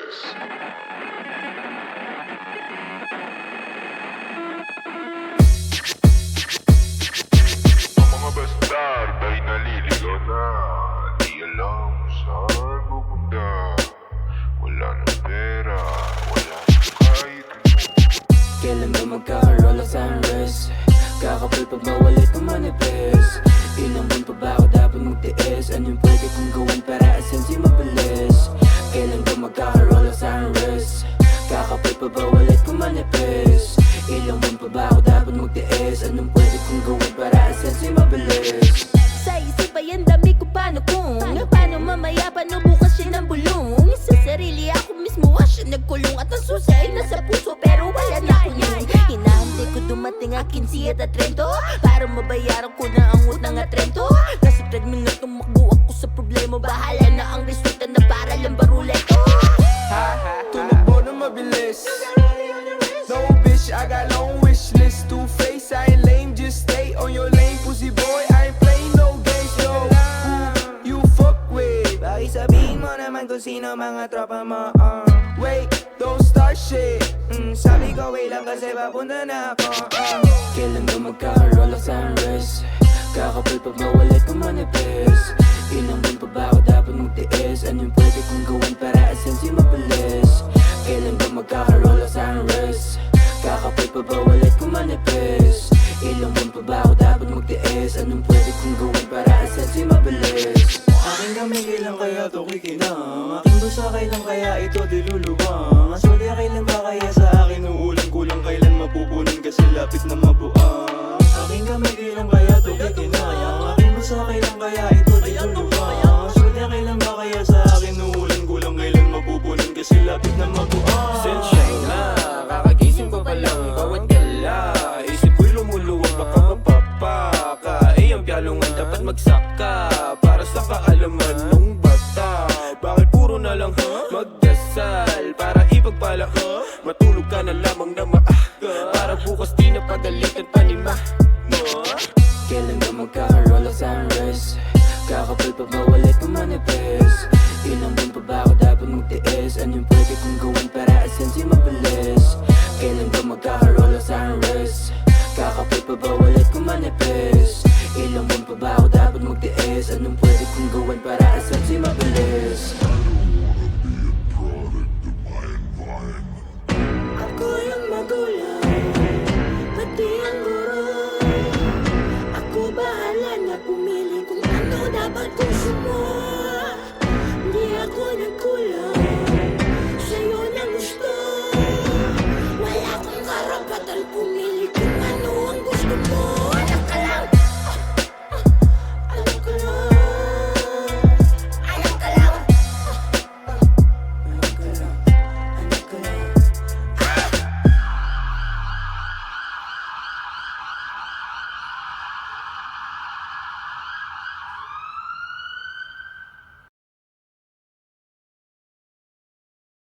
Ang mga bastard ay naliligaw na, di alam saan pupunta. Wala ng pera, wala ng kahit ano. Kailan ba magkakaroon ng sunrise? Kakapal pag mawalit kung manifest. Ilang buwan pa ba ako dapat magtiis? Ano yung pwede kong gawin para asensi mabilis? Kailan ba magkakaroon ng sunrise? Kakapal pa ba walit kung manifest? Ilang buwan pa ba ako dapat magtiis? Anong pwede kong gawin para asensi mabilis? Sa isip ay ang dami ko paano kung paano mamaya, paano bukas siya ng bulong. Sa sarili ako mismo siya nagkulong. At ang susi ay nasa puso pero wala na kulong. Hinahantay ko dumating ang 15 at 30 para mabayaran ko na ang utang at rento. Kasi treadmill na tumakbo ako sa problema. Bahala na ang resulta na para lang baruleto. Tumakbo na mabilis. No bitch, I got long wish list. Two-face, I ain't lame, just stay on your lane. Pussy boy, I ain't playing no games, yo. You fuck with. Bakit sabihin mo naman kung sino mga tropa mo, Wait, don't start shit. Sabi ko wait lang kasi papunta na ako, Kailan ba magkakaroon ng sunrise? Kakapal pag mawalit kung manifest. Ilang buwan pa ba ako dapat magtiis? Ano yung pwede kong gawin para asensi mabilis? Kailan ba magkakaroon ng sunrise? Kakapal pa ba walit kung manifest? Ilang buwan pa ba ako dapat magtiis? Anong pwede kong gawin para asensi mabilis? Aking kamay kailan kaya to kikinang? Aking busa kailan kaya ito dilulubang? Aswerte kailan ba kaya sa akin uulan? Kulang kailan mapupunan kasi lapit na mabuang? Aking kamay kailan kaya to kikinang? Aking busa kailan kaya ito dilulubang? Aswerte kailan ba kaya sa akin uulan? Kulang kailan mapupunan kasi lapit na mabuang? Sunshine na, kakagising ko pa lang, bawat gala isip ko'y lumuluwag, baka mapapaka. Eh ang piyalungan dapat magsaka para sa kaalaman ng bata. Bakit puro na lang magdasal para ipagpala, matulog ka na lamang na maaga para bukas di na pagalitan pa ni ma mo. Kailan ba magkakaroon ng sunrise? Kakapal pa ba walit kung manifest? Ilang buwan pa ba ako dapat magtiis? Ano yung pwede kong gawin para asensi mabilis? Kailan ba magkakaroon ng sunrise? Kakapal pa ba walit kung manifest?